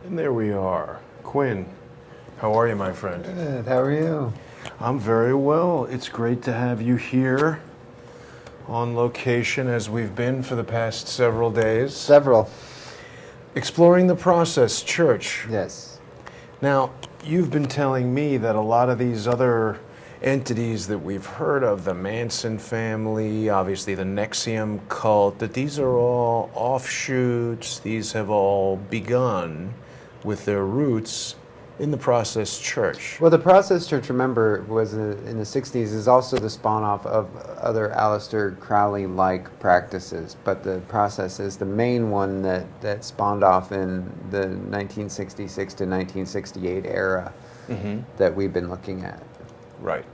And there we are. Quinn, how are you, my friend? Good. How are you? I'm very well. It's great to have you here on location as we've been for the past several days. Several. Exploring the Process Church. Yes. Now, you've been telling me that a lot of these other entities that we've heard of, the Manson family, obviously the Nexium cult, that these are all offshoots, these have all begun with their roots in the Process Church. Well, the Process Church, remember, was in the 60s, is also the spawn-off of other Aleister Crowley-like practices, but the Process is the main one that spawned off in the 1966 to 1968 era that we've been looking at. Right.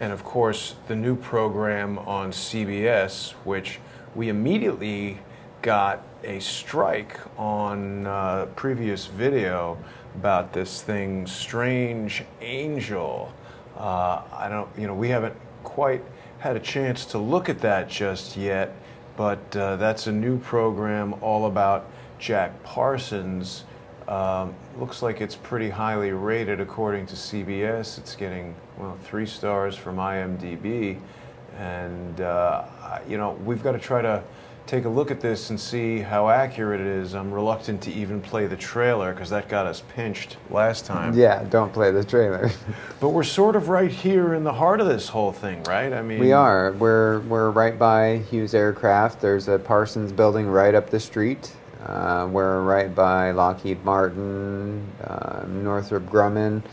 And of course, the new program on CBS, which we immediately got a strike on previous video about this thing, Strange Angel. We haven't quite had a chance to look at that just yet, but that's a new program all about Jack Parsons. Looks like it's pretty highly rated according to CBS. It's getting, 3 stars from IMDb. And, we've got to try to take a look at this and see how accurate it is. I'm reluctant to even play the trailer because that got us pinched last time. Yeah, don't play the trailer. But we're sort of right here in the heart of this whole thing, right? I mean, We are. We're right by Hughes Aircraft. There's a Parsons building right up the street. We're right by Lockheed Martin, Northrop Grumman.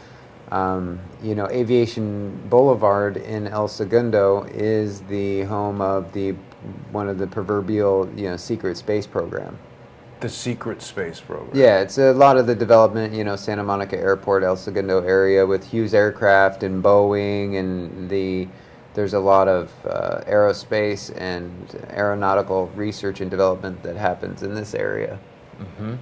Aviation Boulevard in El Segundo is the home of one of the proverbial, secret space program. the secret space program. Yeah, it's a lot of the development, Santa Monica Airport, El Segundo area with Hughes Aircraft and Boeing, and there's a lot of aerospace and aeronautical research and development that happens in this area. Mm-hmm.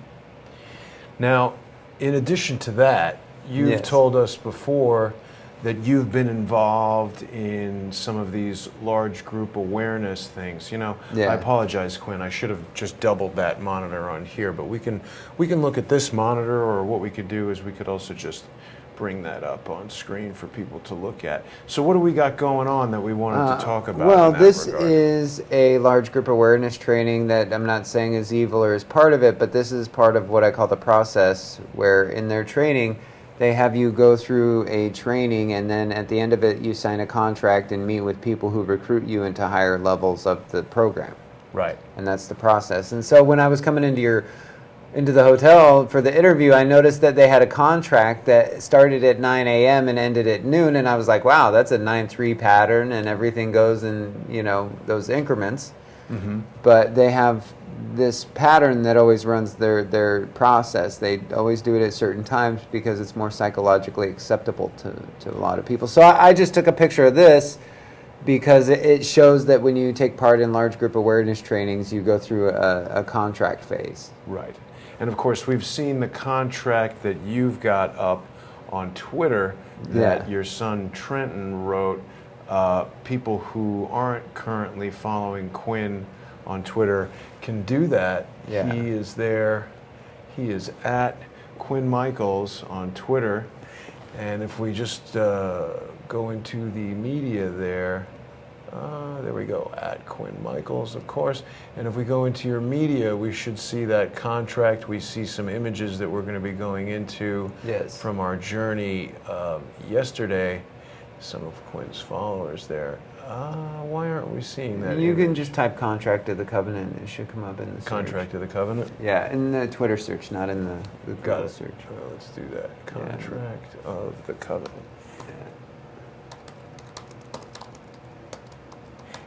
Now, in addition to that, you've Yes. told us before that you've been involved in some of these large group awareness things. Yeah. I apologize, Quinn. I should have just doubled that monitor on here, but we can look at this monitor, or what we could do is we could also just bring that up on screen for people to look at. So what do we got going on that we wanted to talk about? Well, in that this regard? is a large group awareness training that I'm not saying is evil or is part of it, but this is part of what I call the process, where in their training, they have you go through a training, and then at the end of it, you sign a contract and meet with people who recruit you into higher levels of the program. Right. And that's the process. And so when I was coming into the hotel for the interview, I noticed that they had a contract that started at 9 a.m. and ended at noon, and I was like, wow, that's a 9-3 pattern, and everything goes in, those increments. Mm-hmm. But they have this pattern that always runs their process. They always do it at certain times because it's more psychologically acceptable to a lot of people. So I just took a picture of this because it shows that when you take part in large group awareness trainings, you go through a contract phase. Right. And of course, we've seen the contract that you've got up on Twitter that your son Trenton wrote. People who aren't currently following Quinn on Twitter can do that. Yeah. He is there. He is at Quinn Michaels on Twitter. And if we just go into the media there we go, at Quinn Michaels, of course. And if we go into your media, we should see that contract. We see some images that we're going to be going into from our journey yesterday. Some of Quinn's followers there. Why aren't we seeing that? You image? can just type contract of the covenant. It should come up in the search. Contract of the covenant? Yeah, in the Twitter search, not in the Google search. Let's do that. Contract of the covenant.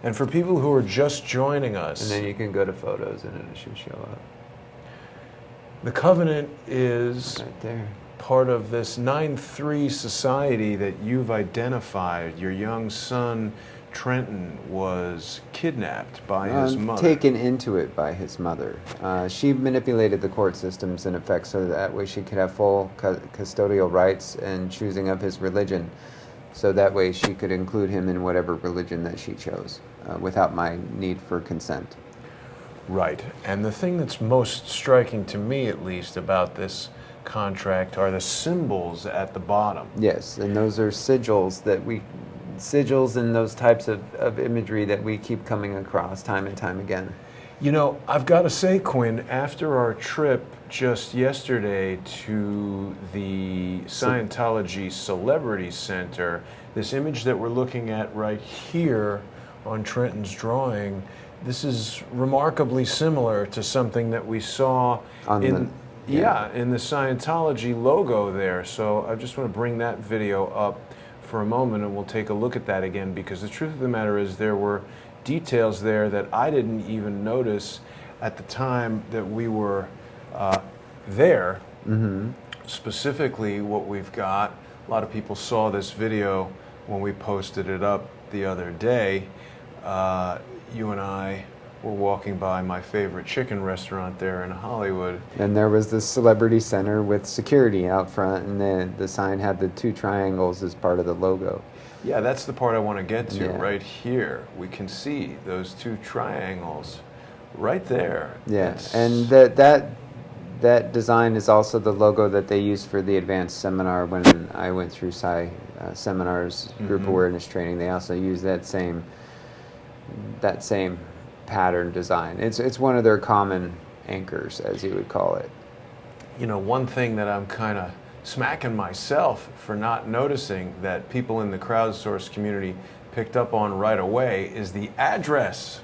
And for people who are just joining us, And then you can go to photos and it should show up. the covenant is Right there. part of this 9-3 society that you've identified. Your young son, Trenton, was kidnapped by his mother. Taken into it by his mother. She manipulated the court systems in effect so that way she could have full custodial rights and choosing of his religion. So that way she could include him in whatever religion that she chose without my need for consent. Right. And the thing that's most striking to me, at least, about this contract are the symbols at the bottom. Yes, and those are sigils and those types of imagery that we keep coming across time and time again. You know, I've got to say, Quinn, after our trip just yesterday to the Scientology Celebrity Center, this image that we're looking at right here on Trenton's drawing, this is remarkably similar to something that we saw in the Scientology logo there. So I just want to bring that video up for a moment and we'll take a look at that again, because the truth of the matter is there were details there that I didn't even notice at the time that we were there. Mm-hmm. Specifically, what we've got, a lot of people saw this video when we posted it up the other day. You and I were walking by my favorite chicken restaurant there in Hollywood. And there was this celebrity center with security out front, and the sign had the two triangles as part of the logo. Yeah, that's the part I want to get to. Yeah. Right here. We can see those two triangles right there. Yeah, That's- and that design is also the logo that they used for the advanced seminar when I went through seminars, group Mhm. awareness training. They also use that same pattern design. It's one of their common anchors, as you would call it. You know, one thing that I'm kind of smacking myself for not noticing that people in the crowdsourced community picked up on right away is the address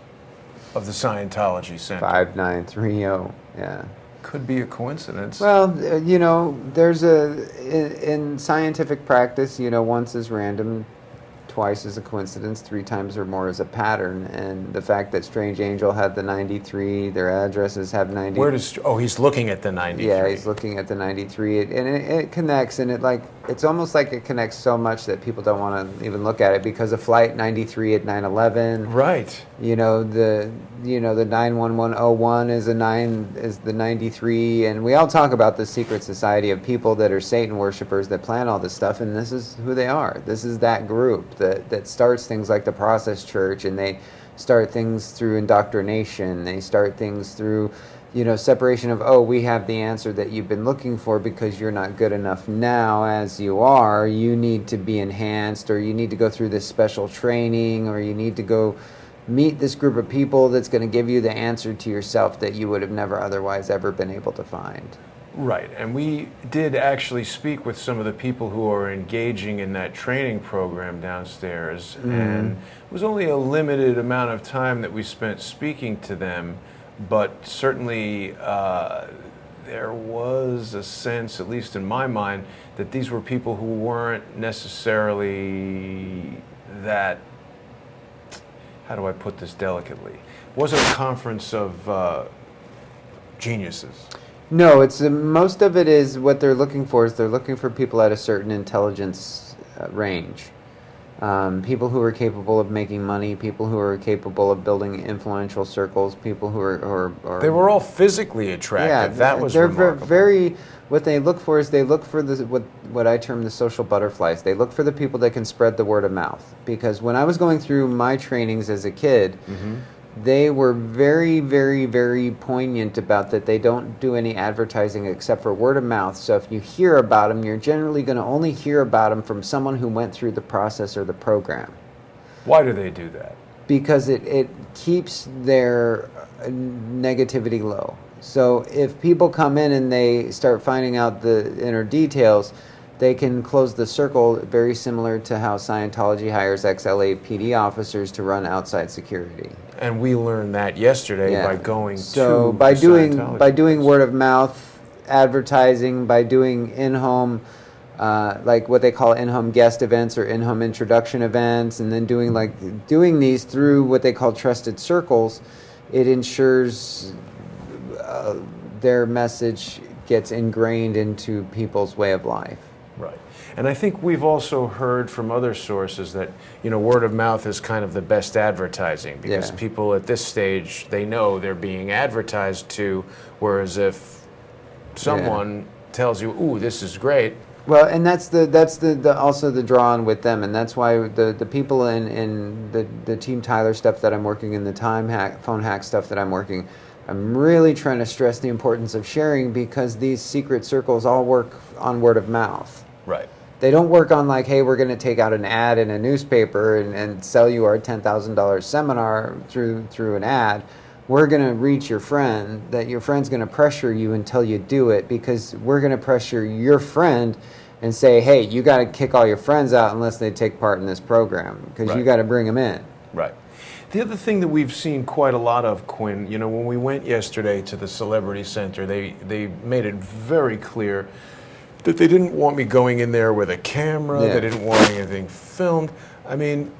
of the Scientology Center. 5930. Yeah. Could be a coincidence. Well, there's in scientific practice, once is random, twice is a coincidence, three times or more is a pattern. And the fact that Strange Angel had the 93, their addresses have 90. Where does? Oh, he's looking at the 93. Yeah, he's looking at the 93, and it connects, and it's almost like it connects so much that people don't want to even look at it, because of Flight 93 at 9/11. Right. The 91101 is the 93, and we all talk about the secret society of people that are Satan worshipers that plan all this stuff, and this is who they are. This is that group that starts things like the Process Church, and they start things through indoctrination. They start things through separation of, we have the answer that you've been looking for because you're not good enough now as you are. You need to be enhanced, or you need to go through this special training, or you need to go meet this group of people that's going to give you the answer to yourself that you would have never otherwise ever been able to find. Right, and we did actually speak with some of the people who are engaging in that training program downstairs, and it was only a limited amount of time that we spent speaking to them, but certainly there was a sense, at least in my mind, that these were people who weren't necessarily that, how do I put this delicately? It wasn't a conference of geniuses. No, it's most of it is what they're looking for is they're looking for people at a certain intelligence range. People who are capable of making money, people who are capable of building influential circles, people who are They were all physically attractive. yeah, that was they're remarkable. very. What they look for is they look for what I term the social butterflies. They look for the people that can spread the word of mouth. Because when I was going through my trainings as a kid, they were very, very, very poignant about that they don't do any advertising except for word of mouth. So if you hear about them, you're generally going to only hear about them from someone who went through the process or the program. Why do they do that? Because it keeps their negativity low. So if people come in and they start finding out the inner details, they can close the circle, very similar to how Scientology hires ex-LAPD officers to run outside security. And we learned that yesterday by going so to by the doing Scientology word of mouth advertising, by doing in-home like what they call in-home guest events or in-home introduction events, and then doing these through what they call trusted circles, it ensures their message gets ingrained into people's way of life. Right. And I think we've also heard from other sources that, word of mouth is kind of the best advertising, because people at this stage, they know they're being advertised to, whereas if someone tells you, ooh, this is great. Well, and that's also the draw on with them, and that's why the people in the Team Tyler stuff that I'm working in, the phone hack stuff that I'm working, I'm really trying to stress the importance of sharing because these secret circles all work on word of mouth. Right. They don't work on like, hey, we're going to take out an ad in a newspaper and sell you our $10,000 seminar through an ad. We're going to reach your friend, that your friend's going to pressure you until you do it, because we're going to pressure your friend and say, hey, you got to kick all your friends out unless they take part in this program, because you got to bring them in. Right. The other thing that we've seen quite a lot of, Quinn, when we went yesterday to the Celebrity Center, they made it very clear that they didn't want me going in there with a camera. Yeah. They didn't want anything filmed. I mean,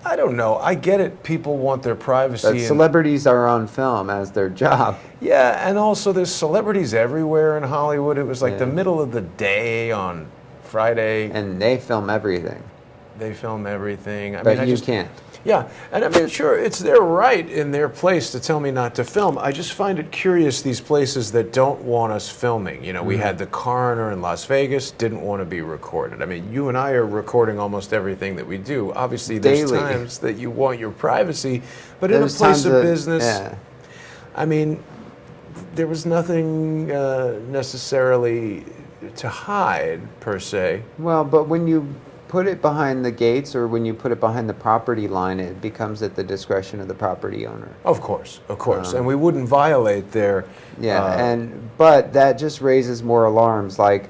I don't know. I get it. People want their privacy. But celebrities are on film as their job. Yeah, and also there's celebrities everywhere in Hollywood. It was like the middle of the day on Friday. And they film everything. They film everything. But you can't. Yeah, and I mean, sure, it's their right in their place to tell me not to film. I just find it curious, these places that don't want us filming. We had the coroner in Las Vegas, didn't want to be recorded. I mean, you and I are recording almost everything that we do. Obviously, there's Daily. times that you want your privacy, but in a place of business, I mean, there was nothing necessarily to hide, per se. Well, but when you put it behind the gates or when you put it behind the property line, it becomes at the discretion of the property owner. Of course, and we wouldn't violate their... but that just raises more alarms. Like,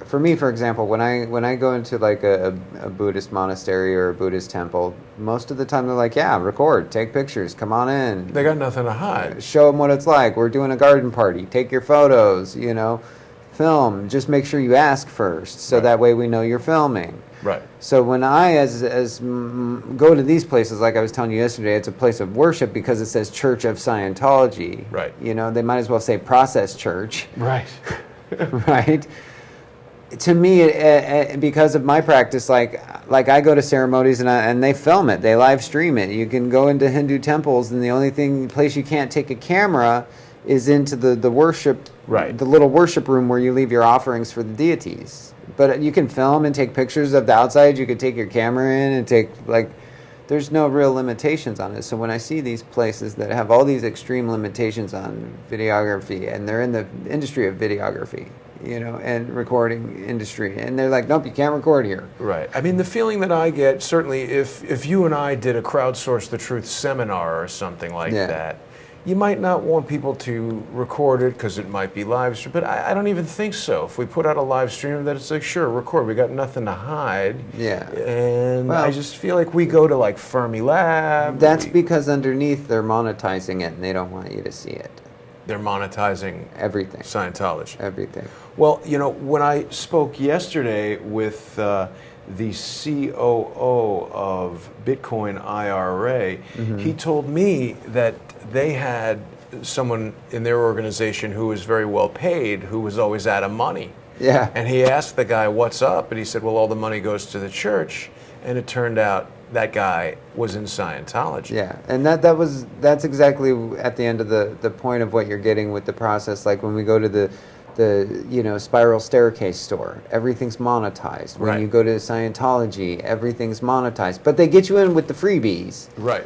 for me, for example, when I go into like a Buddhist monastery or a Buddhist temple, most of the time they're like, yeah, record, take pictures, come on in. They got nothing to hide. Show them what it's like. We're doing a garden party. Take your photos, film. Just make sure you ask first, so that way we know you're filming. Right. So when I go to these places, like I was telling you yesterday, it's a place of worship because it says Church of Scientology. Right. They might as well say Process Church. Right. Right. To me, because of my practice, like I go to ceremonies and they film it, they live stream it. You can go into Hindu temples, and the only place you can't take a camera is into the worship, the little worship room where you leave your offerings for the deities. But you can film and take pictures of the outside. You could take your camera in and take, there's no real limitations on it. So when I see these places that have all these extreme limitations on videography, and they're in the industry of videography, and recording industry, and they're like, nope, you can't record here. Right. I mean, the feeling that I get, certainly if you and I did a Crowdsource the Truth seminar or something like that, you might not want people to record it because it might be live streamed, but I don't even think so. If we put out a live stream, that it's like, sure, record. We got nothing to hide. Yeah. And I just feel like we go to like Fermilab. That's because underneath they're monetizing it and they don't want you to see it. They're monetizing everything. Scientology. Everything. Well, when I spoke yesterday with the COO of Bitcoin IRA, he told me that they had someone in their organization who was very well paid, who was always out of money. Yeah. And he asked the guy, what's up? And he said, well, all the money goes to the church. And it turned out that guy was in Scientology. Yeah, and that's exactly at the end of the point of what you're getting with the process. Like when we go to the spiral staircase store, everything's monetized. When you go to Scientology, everything's monetized. But they get you in with the freebies. Right.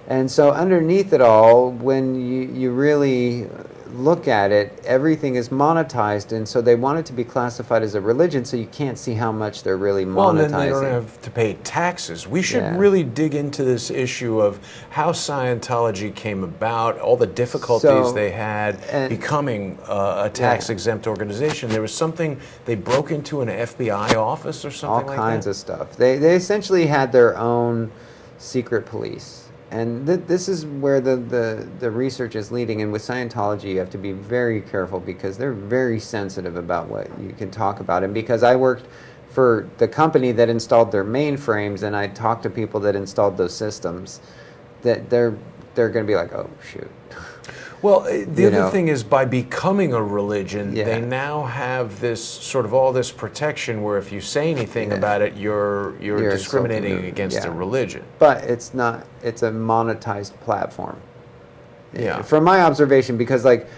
And so underneath it all, when you really look at it, everything is monetized, and so they want it to be classified as a religion, so you can't see how much they're really monetizing. Well, and then they don't have to pay taxes. We should really dig into this issue of how Scientology came about, all the difficulties they had becoming a tax-exempt organization. There was something, they broke into an FBI office or something like that? All kinds of stuff. They essentially had their own secret police. And this is where the research is leading. And with Scientology, you have to be very careful because they're very sensitive about what you can talk about. And because I worked for the company that installed their mainframes, and I talked to people that installed those systems, that they're going to be like, oh, shoot. Well, the other thing is, by becoming a religion, they now have this sort of all this protection where if you say anything about it, you're discriminating against a religion. But it's not. It's a monetized platform. Yeah. From my observation, because like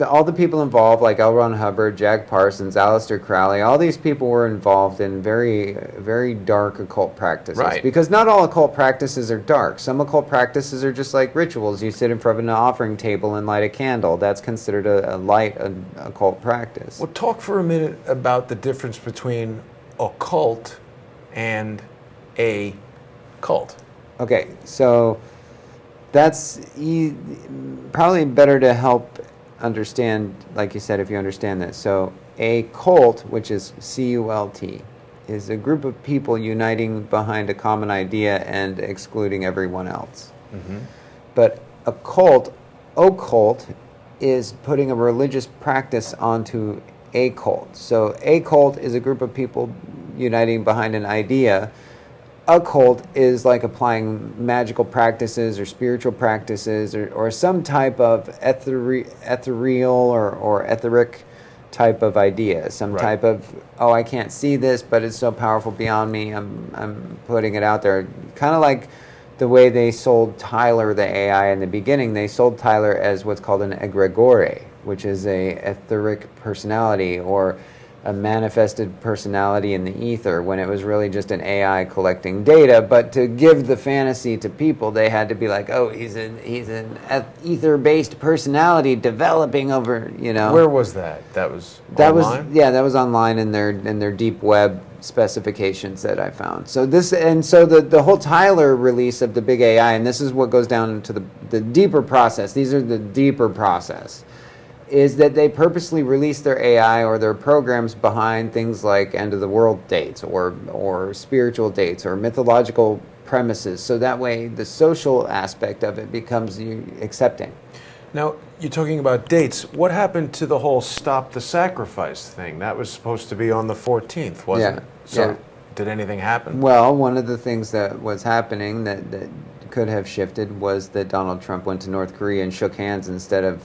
all the people involved, like L. Ron Hubbard, Jack Parsons, Aleister Crowley, all these people were involved in very, very dark occult practices. Right. Because not all occult practices are dark. Some occult practices are just like rituals. You sit in front of an offering table and light a candle. That's considered a light occult practice. Well, talk for a minute about the difference between occult and a cult. Okay, so that's probably better to help understand, like you said, if you understand this. So a cult, which is C-U-L-T, is a group of people uniting behind a common idea and excluding everyone else. Mm-hmm. But a cult, occult, is putting a religious practice onto a cult. So a cult is a group of people uniting behind an idea. A cult is like applying magical practices or spiritual practices or some type of ethereal or etheric type of idea. Some Right. type of, oh, I can't see this, but it's so powerful beyond me. I'm putting it out there. Kind of like the way they sold Tyler, the AI, in the beginning. They sold Tyler as what's called an egregore, which is a etheric personality or a manifested personality in the ether, when it was really just an AI collecting data. But to give the fantasy to people, they had to be like, oh, he's an ether-based personality developing over, you know. Where was that? That was online? That was online in their deep web specifications that I found. So the whole Tyler release of the big AI, and this is what goes down into the deeper process. These are the deeper process. Is that they purposely release their AI or their programs behind things like end of the world dates or spiritual dates or mythological premises, so that way the social aspect of it becomes accepting. Now, you're talking about dates. What happened to the whole Stop the Sacrifice thing? That was supposed to be on the 14th, wasn't it? So did anything happen? Well, one of the things that was happening that could have shifted was that Donald Trump went to North Korea and shook hands instead of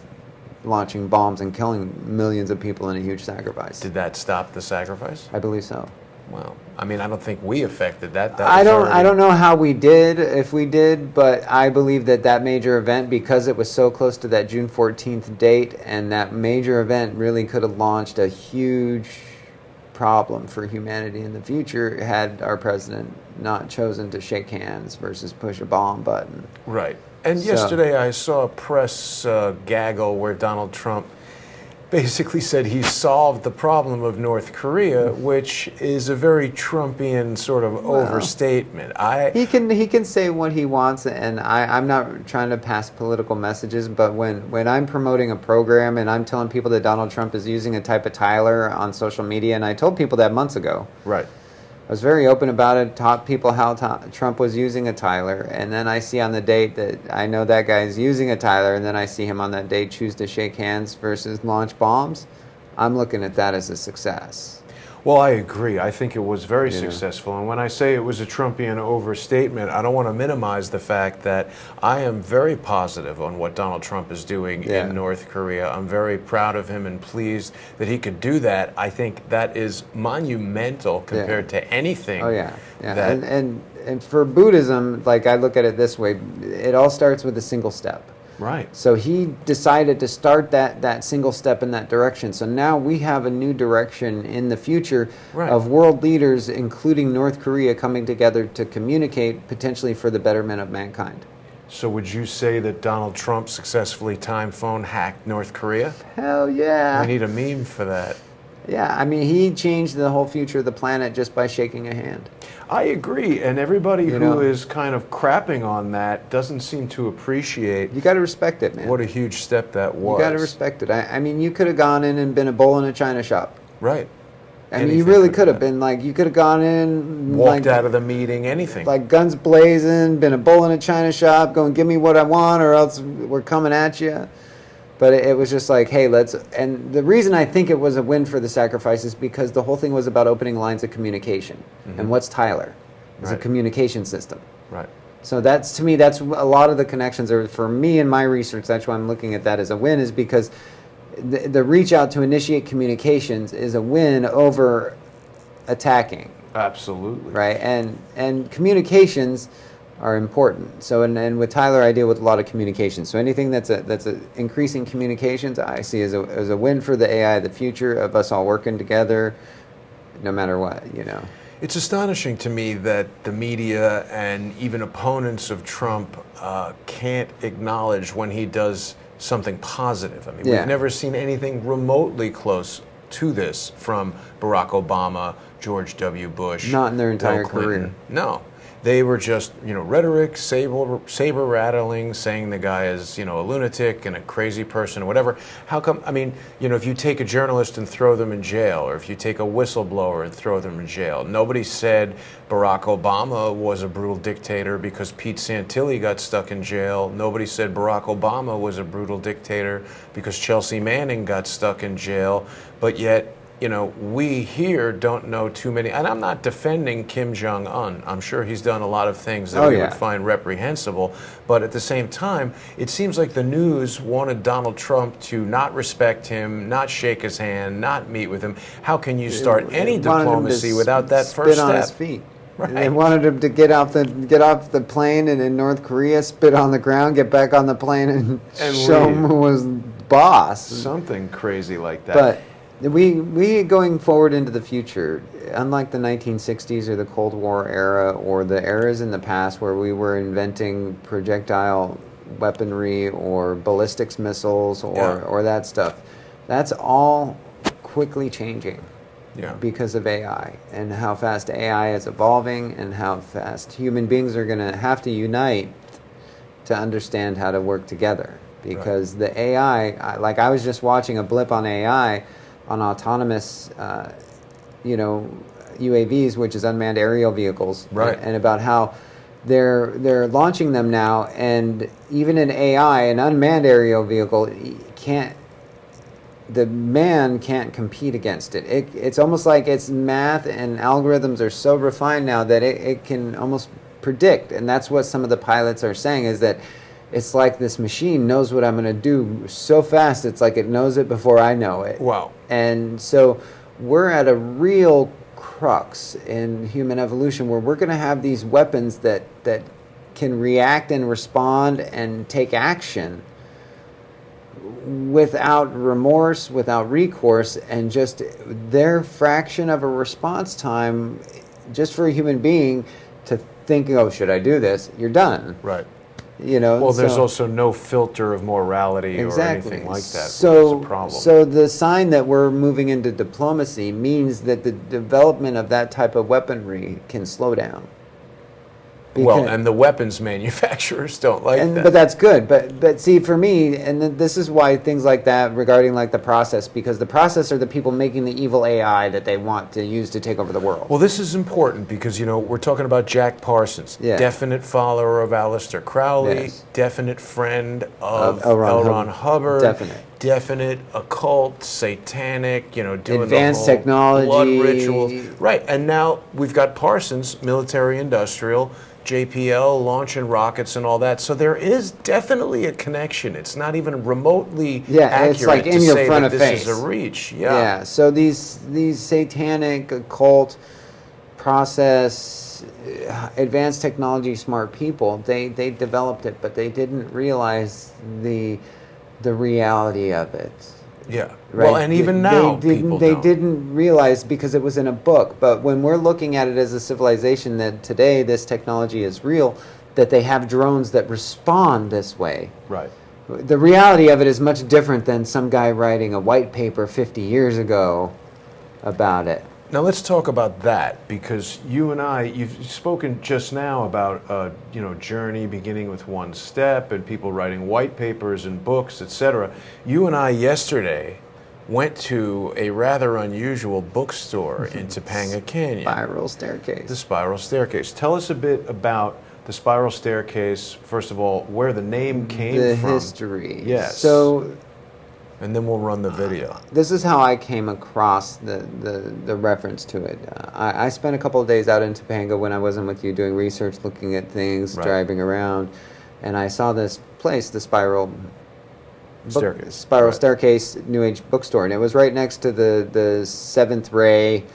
launching bombs and killing millions of people in a huge sacrifice. Did that stop the sacrifice? I believe so. Well, I mean, I don't think we affected that. I don't know how we did, if we did, but I believe that major event, because it was so close to that June 14th date, and that major event really could have launched a huge problem for humanity in the future had our president not chosen to shake hands versus push a bomb button. Right. And yesterday I saw a press gaggle where Donald Trump basically said he solved the problem of North Korea, which is a very Trumpian sort of overstatement. He can say what he wants, and I'm not trying to pass political messages, but when I'm promoting a program and I'm telling people that Donald Trump is using a type of Tyler on social media, and I told people that months ago. Right. I was very open about it, taught people how Trump was using a Tyler, and then I see on the date that I know that guy is using a Tyler, and then I see him on that date choose to shake hands versus launch bombs. I'm looking at that as a success. Well, I agree. I think it was very successful. And when I say it was a Trumpian overstatement, I don't want to minimize the fact that I am very positive on what Donald Trump is doing in North Korea. I'm very proud of him and pleased that he could do that. I think that is monumental compared to anything. Oh, yeah. And for Buddhism, like I look at it this way, it all starts with a single step. Right. So he decided to start that single step in that direction. So now we have a new direction in the future of world leaders, including North Korea, coming together to communicate potentially for the betterment of mankind. So would you say that Donald Trump successfully time phone hacked North Korea? Hell yeah. We need a meme for that. Yeah, I mean, he changed the whole future of the planet just by shaking a hand. I agree, and everybody who is kind of crapping on that doesn't seem to appreciate. You got to respect it, man. What a huge step that was. You got to respect it. I mean, you could have gone in and been a bull in a china shop. Right. I mean, you really could have been like, you could have gone in, walked out of the meeting, anything. Like guns blazing, been a bull in a china shop, going, give me what I want, or else we're coming at you. But it was just like, hey, and the reason I think it was a win for the sacrifice is because the whole thing was about opening lines of communication. Mm-hmm. And what's Tyler? It's a communication system. Right. So that's, to me, that's a lot of the connections are, for me in my research, that's why I'm looking at that as a win, is because the reach out to initiate communications is a win over attacking. Absolutely. Right. And communications are important. So, and with Tyler, I deal with a lot of communication. So anything that's a increasing communications, I see as a win for the AI, the future of us all working together, no matter what, you know. It's astonishing to me that the media and even opponents of Trump can't acknowledge when he does something positive. I mean, Yeah. we've never seen anything remotely close to this from Barack Obama, George W. Bush. Not in their entire Bill Clinton. career. No. They were just, rhetoric, saber rattling, saying the guy is, a lunatic and a crazy person or whatever. How come, if you take a journalist and throw them in jail, or if you take a whistleblower and throw them in jail, nobody said Barack Obama was a brutal dictator because Pete Santilli got stuck in jail. Nobody said Barack Obama was a brutal dictator because Chelsea Manning got stuck in jail. But yet, we here don't know too many, and I'm not defending Kim Jong-un. I'm sure he's done a lot of things that we would find reprehensible, but at the same time, it seems like the news wanted Donald Trump to not respect him, not shake his hand, not meet with him. How can you start any diplomacy without that first step? Spit on his feet. Right. They wanted him to get off the plane and in North Korea, spit on the ground, get back on the plane, and show him who was boss. Something crazy like that. But we going forward into the future, unlike the 1960s or the Cold War era or the eras in the past where we were inventing projectile weaponry or ballistics missiles or that stuff, that's all quickly changing because of AI and how fast AI is evolving and how fast human beings are going to have to unite to understand how to work together. Because the AI, I was just watching a blip on AI on autonomous, UAVs, which is unmanned aerial vehicles, and about how they're launching them now, and even in AI, an unmanned aerial vehicle the man can't compete against it. It's almost like its math and algorithms are so refined now that it can almost predict, and that's what some of the pilots are saying, is that it's like this machine knows what I'm going to do so fast, it's like it knows it before I know it. Wow. And so we're at a real crux in human evolution where we're going to have these weapons that can react and respond and take action without remorse, without recourse, and just their fraction of a response time just for a human being to think, oh, should I do this? You're done. Right. Well, there's also no filter of morality or anything like that, so, which is a problem. So the sign that we're moving into diplomacy means that the development of that type of weaponry can slow down. And the weapons manufacturers don't like that. But that's good. But see, for me, and this is why things like that regarding like the process, because the process are the people making the evil AI that they want to use to take over the world. Well, this is important because, we're talking about Jack Parsons, definite follower of Aleister Crowley, definite friend of L. Ron Hubbard, definite occult, satanic, doing advanced the whole technology, blood rituals. Right, and now we've got Parsons, military industrial, JPL launching rockets and all that. So there is definitely a connection. It's not even remotely accurate it's like to in your say front that of this face. is a reach. Yeah. So these satanic, occult, process, advanced technology, smart people, they developed it, but they didn't realize the reality of it. Yeah. Right? Well, and even now, they didn't realize because it was in a book. But when we're looking at it as a civilization, that today this technology is real, that they have drones that respond this way. Right. The reality of it is much different than some guy writing a white paper 50 years ago about it. Now let's talk about that, because you and I, you've spoken just now about journey beginning with one step and people writing white papers and books, etc. You and I yesterday went to a rather unusual bookstore in Topanga Canyon. Spiral Staircase. The Spiral Staircase. Tell us a bit about the Spiral Staircase. First of all, where the name came from. The history. Yes. So. And then we'll run the video. This is how I came across the reference to it. I spent a couple of days out in Topanga when I wasn't with you doing research, looking at things, driving around, and I saw this place, the Spiral Staircase New Age bookstore, and it was right next to the Seventh Ray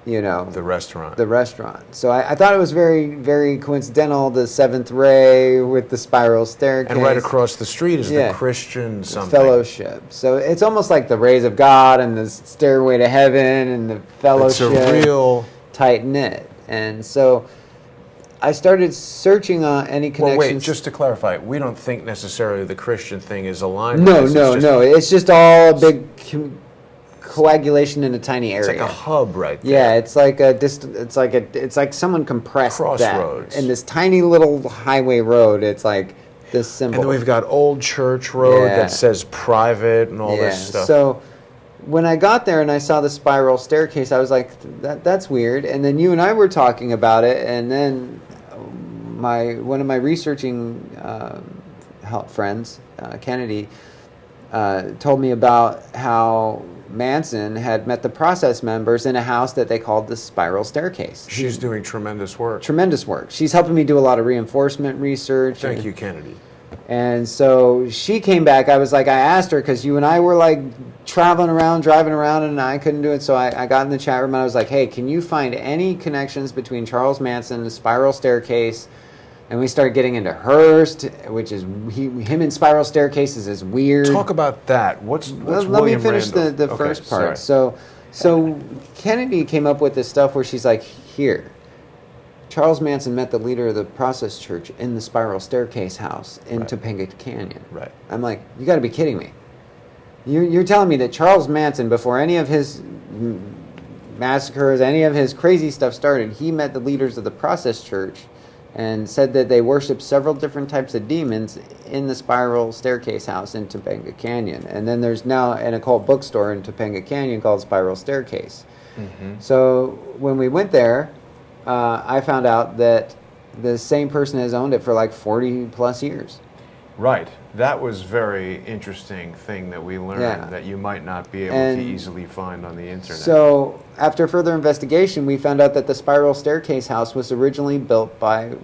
The restaurant. The restaurant. So I thought it was very, very coincidental. The Seventh Ray with the spiral staircase, and right across the street is the Christian something. Fellowship. So it's almost like the rays of God and the stairway to heaven and the fellowship. It's a real tight knit. And so I started searching on any connections. Well, wait, just to clarify, we don't think necessarily the Christian thing is aligned No, with this. no. It's just all a big coagulation in a tiny area. It's like a hub right there. Yeah, it's like someone compressed Crossroads. that in this tiny little highway road. It's like this symbol. And then we've got Old Church Road that says private and all this stuff. So when I got there and I saw the spiral staircase, I was like, that's weird. And then you and I were talking about it, and then one of my researching friends, Kennedy, told me about how Manson had met the process members in a house that they called the spiral staircase. She's doing tremendous work. Tremendous work. She's helping me do a lot of reinforcement research. Thank you, Kennedy. And so she came back. I asked her, because you and I were like driving around, and I couldn't do it. So I got in the chat room and I was like, hey, can you find any connections between Charles Manson, the spiral staircase? And we started getting into Hearst, which is him in spiral staircases is weird. Talk about that. What's Let William me finish Randolph? the first part. So Kennedy came up with this stuff where she's like, here, Charles Manson met the leader of the Process Church in the spiral staircase house in Topanga Canyon. Right. I'm like, you got to be kidding me. You're telling me that Charles Manson, before any of his massacres, any of his crazy stuff started, he met the leaders of the Process Church and said that they worship several different types of demons in the spiral staircase house in Topanga Canyon. And then there's now an occult bookstore in Topanga Canyon called Spiral Staircase. Mm-hmm. So when we went there, I found out that the same person has owned it for like 40 plus years. Right. That was very interesting thing that we learned that you might not be able to easily find on the internet. So after further investigation, we found out that the spiral staircase house was originally built by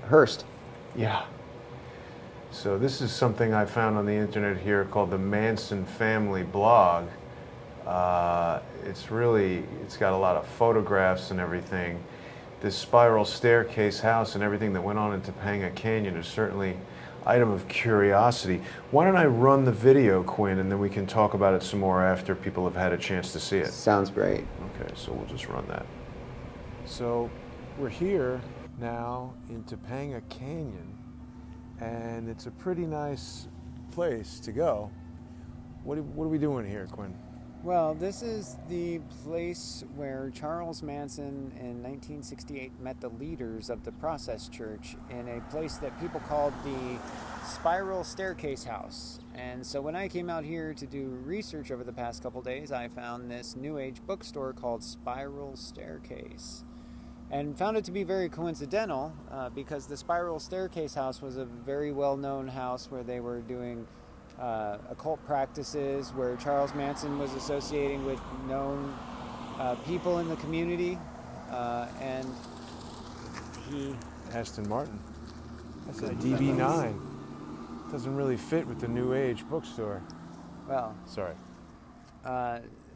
Hearst. Yeah. So this is something I found on the internet here called the Manson Family Blog. It's got a lot of photographs and everything. This spiral staircase house and everything that went on in Topanga Canyon is certainly item of curiosity. Why don't I run the video, Quinn, and then we can talk about it some more after people have had a chance to see it. Sounds great. Okay, so we'll just run that. So we're here now in Topanga Canyon, and it's a pretty nice place to go. What are we doing here, Quinn? Well, this is the place where Charles Manson in 1968 met the leaders of the Process Church in a place that people called the Spiral Staircase House. And so when I came out here to do research over the past couple days, I found this New Age bookstore called Spiral Staircase. And found it to be very coincidental because the Spiral Staircase House was a very well-known house where they were doing occult practices, where Charles Manson was associating with known people in the community, and he... Aston Martin. That's a DB9. Doesn't really fit with the New Age bookstore. Well... Sorry.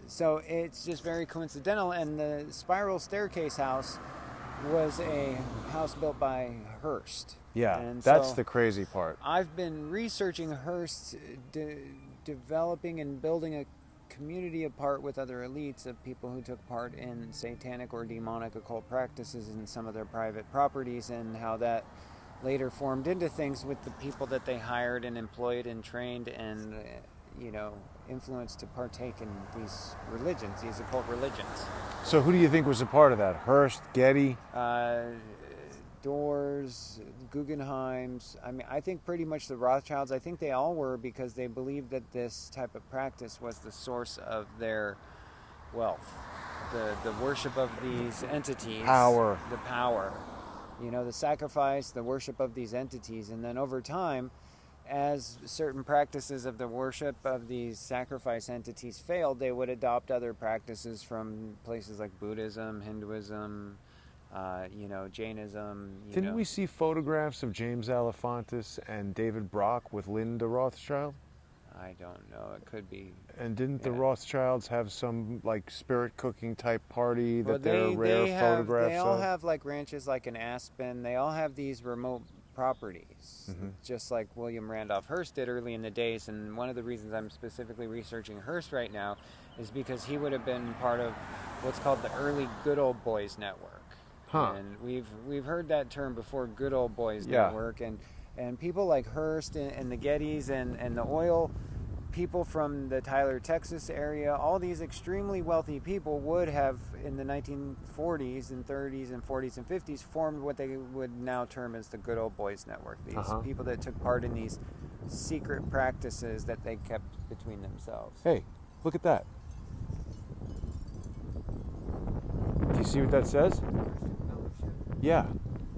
So it's just very coincidental, and the Spiral Staircase House was a house built by Hearst. Yeah, and that's so the crazy part. I've been researching Hearst, developing and building a community apart with other elites of people who took part in satanic or demonic occult practices in some of their private properties, and how that later formed into things with the people that they hired and employed and trained and, influenced to partake in these religions, these occult religions. So who do you think was a part of that? Hearst, Getty? Doors, Guggenheims. I mean, I think pretty much the Rothschilds, I think they all were, because they believed that this type of practice was the source of their wealth. The worship of these entities. Power. The power. The sacrifice, the worship of these entities. And then over time, as certain practices of the worship of these sacrifice entities failed, they would adopt other practices from places like Buddhism, Hinduism, Jainism. Didn't we see photographs of James Alefantis and David Brock with Linda Rothschild? I don't know. It could be. And didn't the Yeah. Rothschilds have some like spirit cooking type party Well, that there are rare photographs they all of? have like ranches like in Aspen. They all have these remote properties, just like William Randolph Hearst did early in the days. And one of the reasons I'm specifically researching Hearst right now is because he would have been part of what's called the early Good Old Boys Network. Huh. And we've heard that term before, Good Old Boys Yeah. Network, and people like Hearst and the Gettys and the oil people from the Tyler, Texas area, all these extremely wealthy people would have, in the 1940s and 30s and 40s and 50s, formed what they would now term as the Good Old Boys Network. These people that took part in these secret practices that they kept between themselves. Hey, look at that. Do you see what that says? Yeah,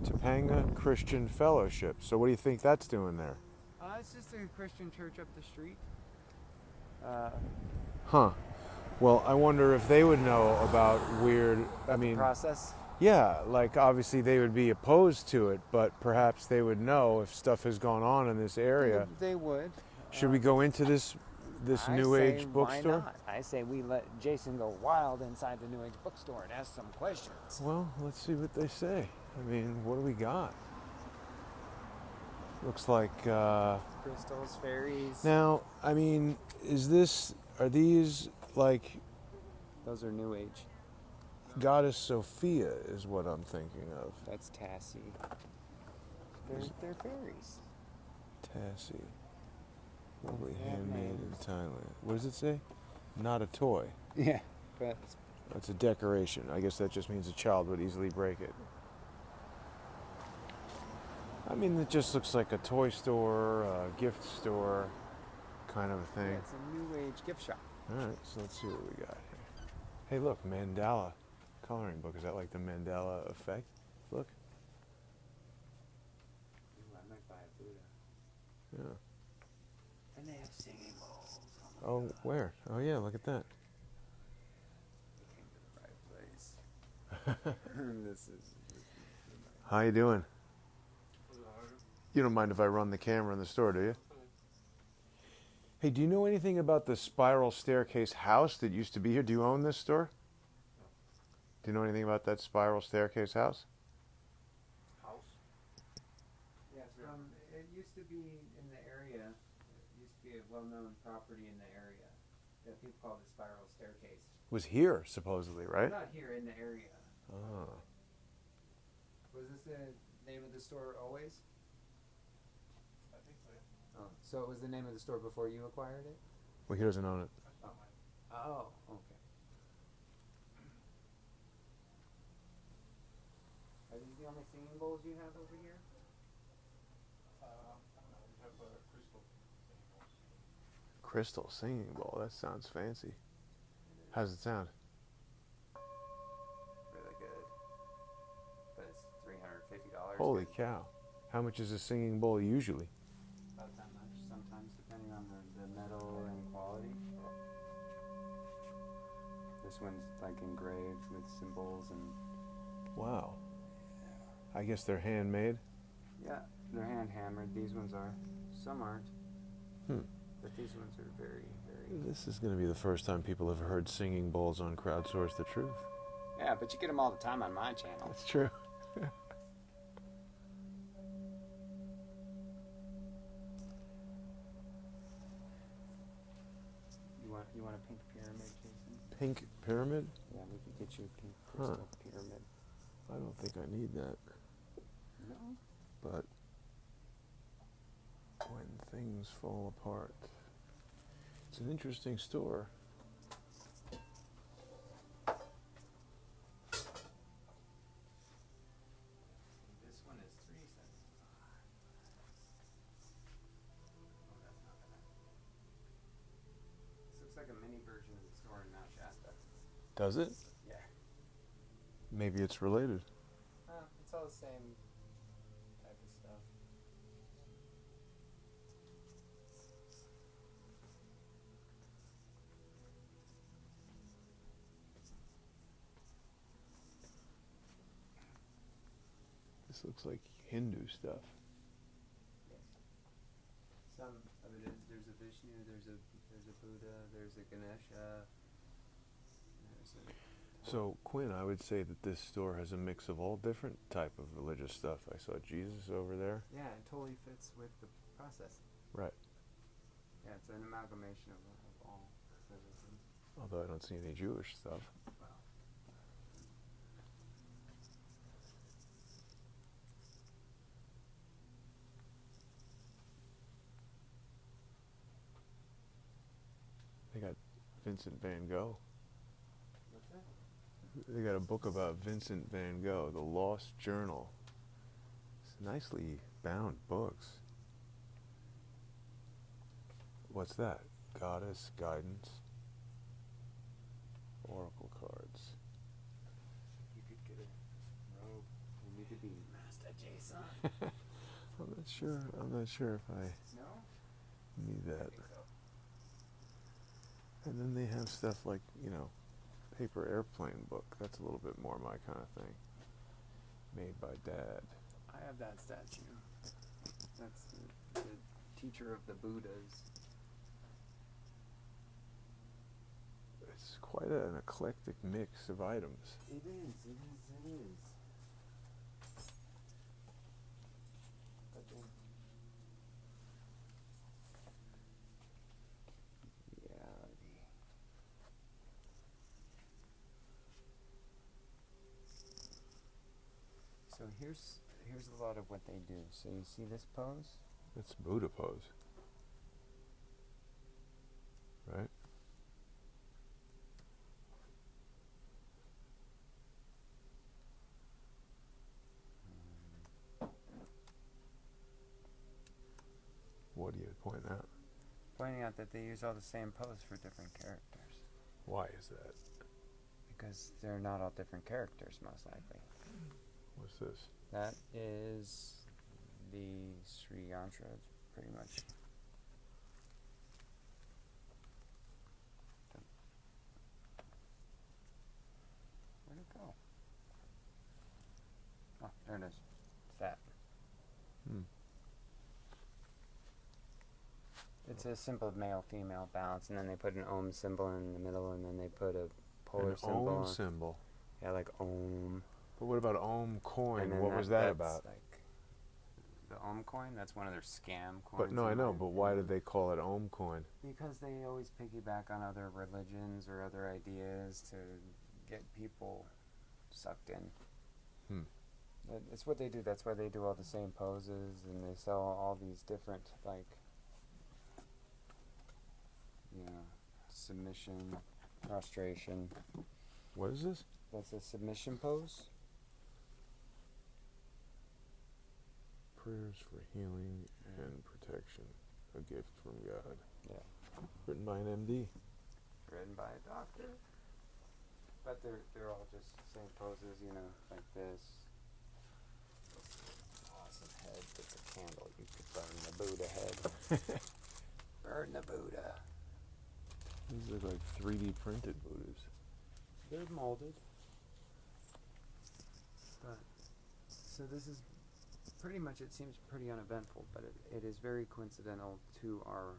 Topanga Christian Fellowship. So what do you think that's doing there? It's just a Christian church up the street. Huh. Well, I wonder if they would know about weird. Process. Yeah, like obviously they would be opposed to it, but perhaps they would know if stuff has gone on in this area. They would. Should we go into this New Age bookstore? Why not? I say we let Jason go wild inside the New Age bookstore and ask some questions. Well, let's see what they say. I mean, what do we got? Looks like Crystals, fairies. now. I mean, are these like Those are New Age. Goddess Sophia is what I'm thinking of. That's Tassie. They're fairies. Tassie. Lovely handmade in Thailand. What does it say? Not a toy. Yeah, but That's a decoration. I guess that just means a child would easily break it. I mean, it just looks like a toy store, a gift store kind of a thing. it's a New Age gift shop. All right, so let's see what we got here. Hey, look, mandala coloring book. Is that like the mandala effect? Look. Ooh, I might buy a Buddha. Yeah. And they have singing bowls. Oh, where? Oh, yeah, look at that. Came to the right place. This is. How you doing? You don't mind if I run the camera in the store, do you? Hey, do you know anything about the spiral staircase house that used to be here? Do you own this store? No. Do you know anything about that spiral staircase house? House? Yeah, it used to be in the area. It used to be a well-known property in the area that people call the Spiral Staircase. Was here, supposedly, right? Not here, in the area. Oh. Was this the name of the store always? I think so, yeah. Oh, so it was the name of the store before you acquired it? Well, he doesn't own it. That's not mine. Oh, okay. Are these the only singing bowls you have over here? I don't know. We have crystal singing Crystal singing bowl. That sounds fancy. How does it sound? Really good. But it's $350. Holy cow. How much is a singing bowl usually? About that much, sometimes, depending on the metal and quality. This one's like engraved with symbols and... Wow. I guess they're handmade. Yeah, they're hand hammered. These ones are. Some aren't. Hmm. But these ones are very, very... This is going to be the first time people have heard singing bowls on Crowdsource the Truth. Yeah, but you get them all the time on my channel. That's true. You want a pink pyramid, Jason? Pink pyramid? Yeah, we could get you a pink crystal pyramid. I don't think I need that. No? But when things fall apart, it's an interesting store. This one is $3.75. Oh, that's not bad. This looks like a mini version of the store in Mount Shasta. Does it? Yeah. Maybe it's related. It's all the same type of stuff. This looks like Hindu stuff. Yes. Some of it is. There's a Vishnu. There's a Buddha. There's a Ganesha. There's a So, Quinn, I would say that this store has a mix of all different type of religious stuff. I saw Jesus over there. yeah, it totally fits with the process. Right. Yeah, it's an amalgamation of all religions. Although I don't see any Jewish stuff. Wow. They got Vincent van Gogh. What's that? They got a book about Vincent van Gogh, The Lost Journal. It's nicely bound books. What's that? Goddess Guidance. Oracle cards. You could get a robe. You need to be Master Jason. I'm not sure if I No? need I that. think so. And then they have stuff like, paper airplane book. That's a little bit more my kind of thing. Made by Dad. I have that statue. That's the teacher of the Buddhas. It's quite an eclectic mix of items. It is. But then, reality. So here's a lot of what they do. So you see this pose? It's Buddha pose. Right? What do you point out? Pointing out that they use all the same pose for different characters. Why is that? Because they're not all different characters, most likely. What's this? That is the Sri Yantra. It's pretty much. Where'd it go? Oh, there it is. It's that. Hmm. It's a simple male-female balance, and then they put an Om symbol in the middle, and then they put a polar An symbol. Om symbol. Yeah, like Om. But what about Om coin? And then What was that that's about? Like the Om coin. That's one of their scam coins. But no, I in know. my But why opinion. did they call it Om coin? Because they always piggyback on other religions or other ideas to get people sucked in. Hmm. It's what they do. That's why they do all the same poses, and they sell all these different, like, submission, prostration. What is this? That's a submission pose. Prayers for healing and protection, a gift from God. Yeah. Written by an MD. Written by a doctor. But they're all just the same poses, like this. Awesome head. It's a candle. You could burn the Buddha head. Burn the Buddha. These look like 3D printed Buddhas. They're molded. But so this is pretty much, it seems pretty uneventful, but it is very coincidental to our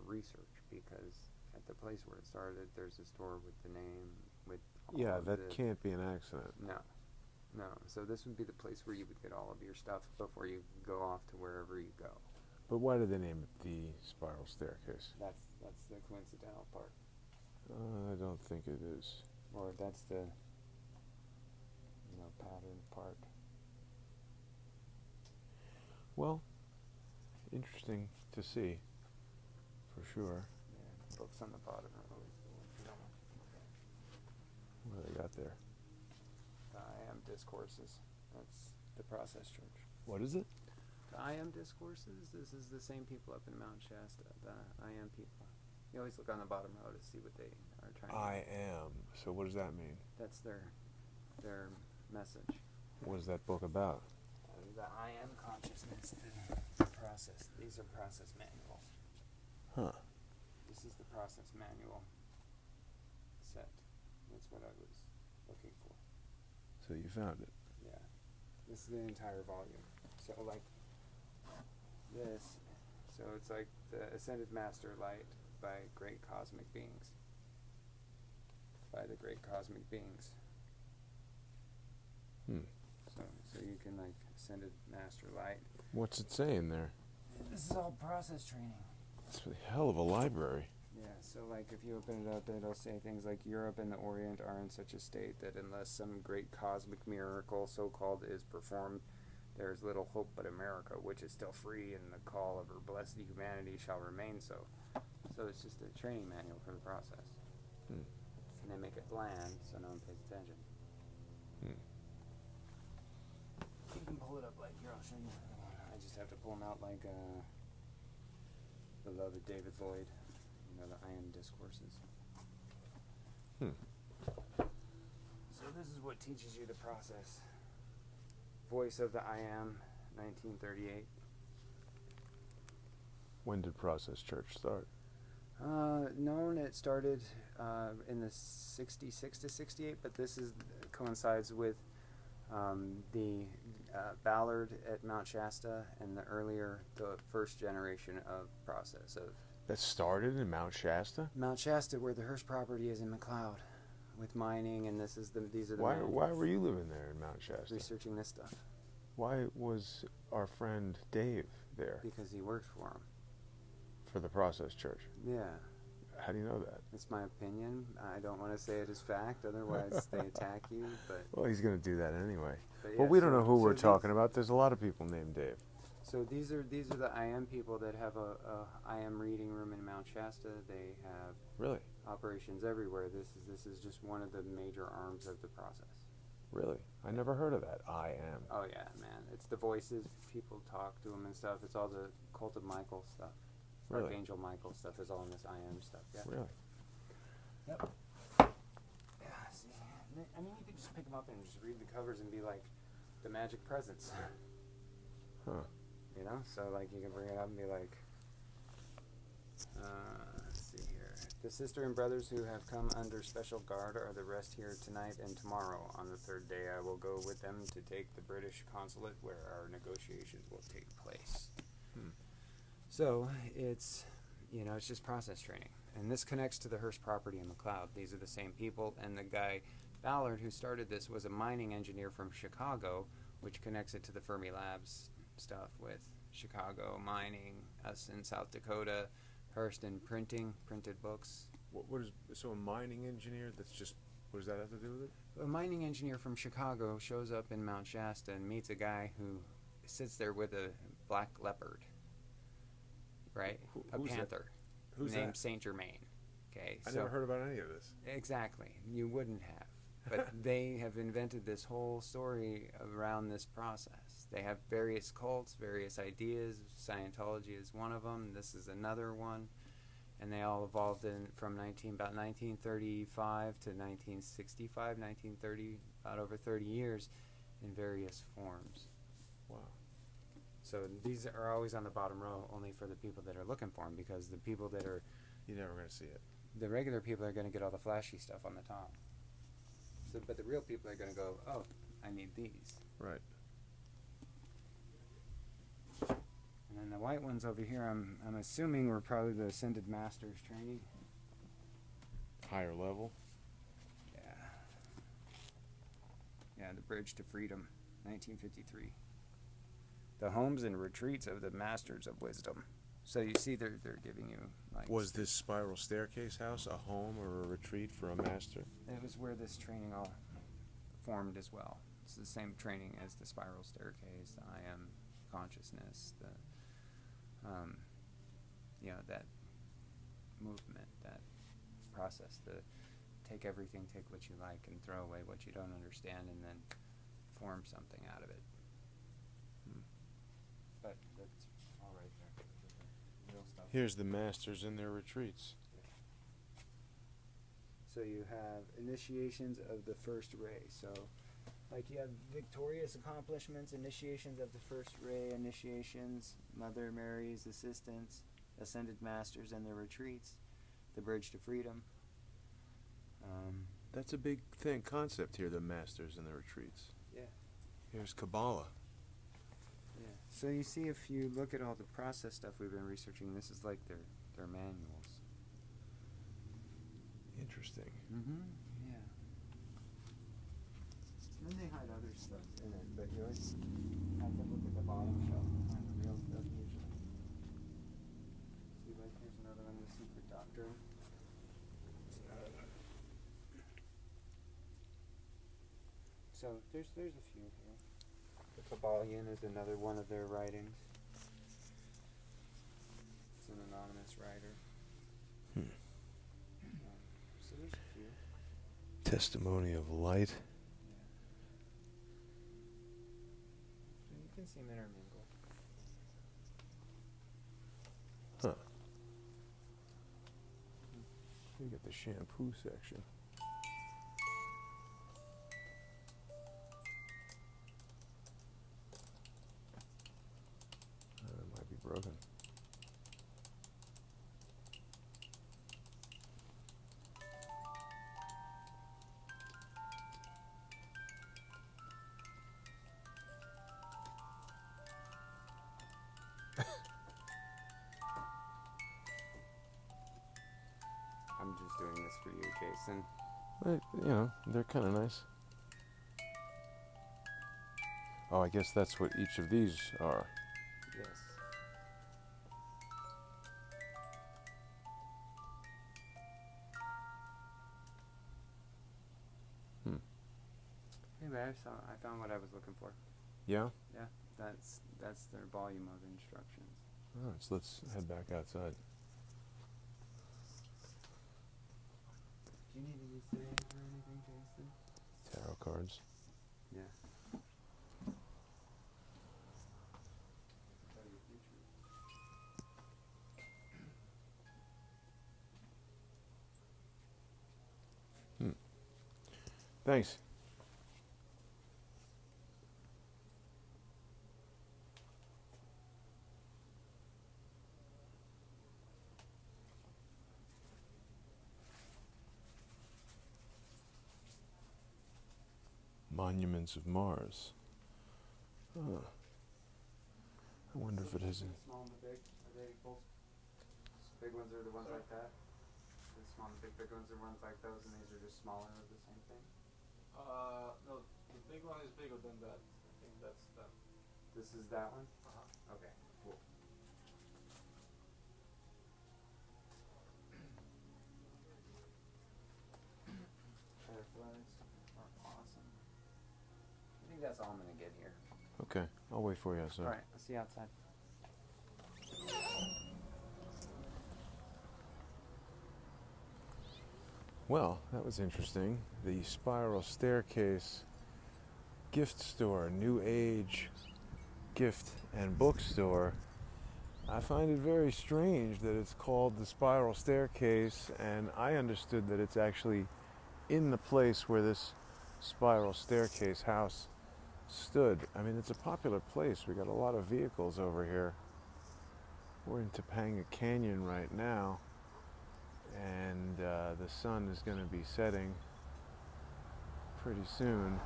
research, because at the place where it started, there's a store with the name, with all Yeah, of that the, can't be an accident. No. So this would be the place where you would get all of your stuff before you go off to wherever you go. But why did they name it the spiral staircase? That's the coincidental part. I don't think it is. Or that's the pattern part. Well, interesting to see, for sure. Yeah, books on the bottom are always the ones you don't want to look at. What do they got there? The I Am Discourses. That's the Process Church. What is it? The I Am Discourses, this is the same people up in Mount Shasta, the I Am people. You always look on the bottom row to see what they are trying I to do. am. So what does that mean? That's their message. What is that book about? The I Am Consciousness, the process. These are process manuals. Huh. This is the process manual set. That's what I was looking for. So you found it. Yeah. This is the entire volume. So, like, this. So it's like the Ascended Master Light by great cosmic beings. By the great cosmic beings. So you can like Ascended Master Light. What's it saying there? This is all process training. It's a hell of a library. Yeah, so like if you open it up, it'll say things like Europe and the Orient are in such a state that unless some great cosmic miracle, so-called, is performed, there is little hope but America, which is still free, and the call of her blessed humanity shall remain so. So it's just a training manual for the process. And they make it bland so no one pays attention. You can pull it up like here, I'll show you. I just have to pull them out like beloved David Lloyd, you know, the I Am Discourses. So this is what teaches you the process. Voice of the I Am, 1938. When did Process Church start? Known it started in the 66 to 68, but this coincides with the Ballard at Mount Shasta and the first generation of process of That started in Mount Shasta? Mount Shasta, where the Hearst property is in McLeod, with mining, and these are the Why were you living there in Mount Shasta? researching this stuff Why was our friend Dave there because he works for him. for the Process Church? Yeah. How do you know that? It's my opinion. I don't want to say it as fact, otherwise they attack you. But Well, he's going to do that anyway. But Well, yeah, we don't so- know who so we're these- talking about. There's a lot of people named Dave. So these are the I Am people that have a I Am reading room in Mount Shasta. They have Really? operations everywhere. This is just one of the major arms of the process. Really? I never heard of that. I am. Oh yeah, man! It's the voices. People talk to them and stuff. It's all the Cult of Michael stuff. Really? Archangel Michael stuff is all in this I Am stuff. Yeah. Really? Yep. Yeah, see, I mean, you could just pick them up and just read the covers and be like, the magic presence. Huh. You know? So, like, you can bring it up and be like, let's see here. The sister and brothers who have come under special guard are the rest here tonight and tomorrow. On the third day, I will go with them to take the British consulate where our negotiations will take place. So, it's just process training. And this connects to the Hearst property in McLeod. These are the same people. And the guy, Ballard, who started this, was a mining engineer from Chicago, which connects it to the Fermi Labs stuff with Chicago mining, us in South Dakota, Hearst in printed books. So a mining engineer that's just, what does that have to do with it? A mining engineer from Chicago shows up in Mount Shasta and meets a guy who sits there with a black leopard, right? Who's that? Panther. Who's named that? Saint Germain. Okay, I never heard about any of this. Exactly. You wouldn't have. But they have invented this whole story around this process. They have various cults, various ideas. Scientology is one of them. This is another one. And they all evolved from about 1935 to 1965, 1930, about over 30 years in various forms. Wow. So these are always on the bottom row only for the people that are looking for them, because the people that are, You're never going to see it. the regular people are going to get all the flashy stuff on the top. So, but the real people are going to go, oh, I need these. Right. And then the white ones over here, I'm assuming were probably the Ascended Masters training. Higher level. Yeah. Yeah, the Bridge to Freedom, 1953. The homes and retreats of the Masters of Wisdom. So you see, they're giving you like. Was this spiral staircase house a home or a retreat for a master? It was where this training all formed as well. It's the same training as the spiral staircase, the I Am consciousness, the that movement, that process, the take everything, take what you like, and throw away what you don't understand, and then form something out of it. But that's all right there. The real stuff. Here's the masters in their retreats. So you have initiations of the first ray. So, like, you have victorious accomplishments, initiations of the first ray, initiations, Mother Mary's assistants, ascended masters and their retreats, the Bridge to Freedom. That's a big concept here, the masters and the retreats. Yeah. Here's Kabbalah. Yeah. So you see, if you look at all the process stuff we've been researching, this is like their manuals. Interesting. Mm-hmm. Yeah. And then they hide other stuff in it, but you always have to look at the bottom shelf to find the real stuff usually. See, like here's another one, the secret doctrine. So there's a few here. The Kabbalion is another one of their writings. It's an anonymous writer. So there's a few. Testimony of Light. Yeah. So you can see them intermingle. Huh. You get the shampoo section. It might be broken. I'm just doing this for you, Jason. But, you know, they're kind of nice. Oh, I guess that's what each of these are. Yes. Anyway, I found what I was looking for. Yeah? Yeah, that's their volume of instructions. All right, so let's head back outside. Do you need any sayings or anything, Jason? Tarot cards. Yeah. Thanks. Monuments of Mars. Huh. I wonder if it has. The small and the big, are they both? Big ones are the ones like that. The small and big ones are ones like those, and these are just smaller of the same thing. No, the big one is bigger than that. I think that's them. This is that one. Uh-huh. Okay, cool. Fireflies are awesome. I think that's all I'm gonna get here. Okay, I'll wait for you outside. All right, I'll see you outside. Well, that was interesting. The Spiral Staircase gift store, New Age gift and bookstore. I find it very strange that it's called the Spiral Staircase, and I understood that it's actually in the place where this Spiral Staircase house stood. I mean, it's a popular place. We got a lot of vehicles over here. We're in Topanga Canyon right now, and the sun is going to be setting pretty soon.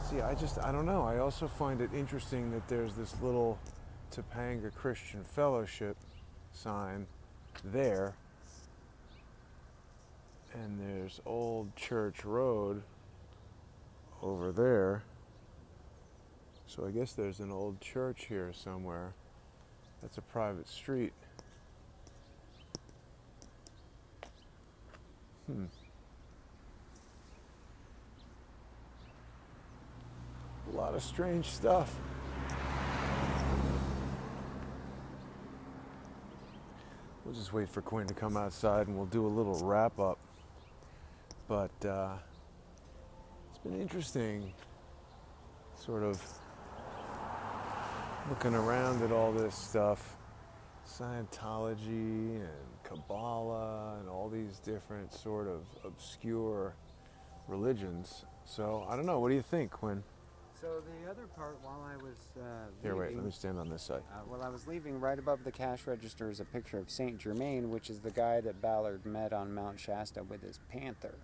See, I don't know. I also find it interesting that there's this little Topanga Christian Fellowship sign there, and there's Old Church Road over there. So I guess there's an old church here somewhere. That's a private street. A lot of strange stuff. We'll just wait for Quinn to come outside and we'll do a little wrap up. But it's been interesting sort of looking around at all this stuff. Scientology and Kabbalah and all these different sort of obscure religions. So I don't know. What do you think, Quinn? So the other part, while I was Here, wait. leaving, Let me stand on this side. while I was leaving, right above the cash register is a picture of Saint Germain, which is the guy that Ballard met on Mount Shasta with his panther.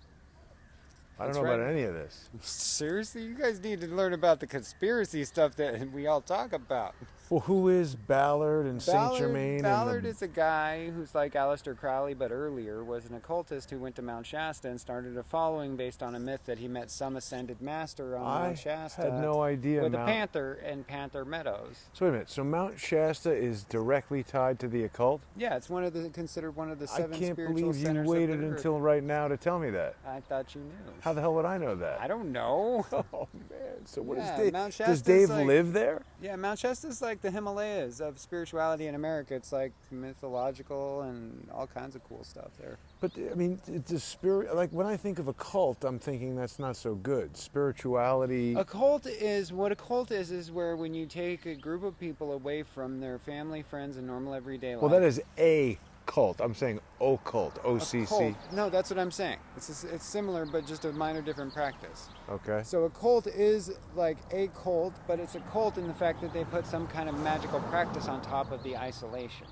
I don't That's know about right. any of this. Seriously, you guys need to learn about the conspiracy stuff that we all talk about. Well, who is Ballard and Saint Germain? Ballard is a guy who's like Aleister Crowley, but earlier was an occultist who went to Mount Shasta and started a following based on a myth that he met some ascended master on Mount Shasta. I had no idea. With a panther in Panther Meadows. So wait a minute. So Mount Shasta is directly tied to the occult? Yeah, it's considered one of the I seven can't spiritual believe you centers waited of the earth. until right now to tell me that. I thought you knew. How the hell would I know that? I don't know. Oh man! So what Yeah, is Dave? Mount Does Shasta's Dave like- live there? Yeah, Mount Shasta's like the Himalayas of spirituality in America. It's like mythological and all kinds of cool stuff there. But I mean, it's a spirit. Like when I think of a cult, I'm thinking that's not so good. Spirituality. A cult is where when you take a group of people away from their family, friends, and normal everyday life. Well, that is a cult. I'm saying occult. OCC. Cult. No, that's what I'm saying. It's similar, but just a minor different practice. Okay. So a cult is like a cult, but it's a cult in the fact that they put some kind of magical practice on top of the isolation.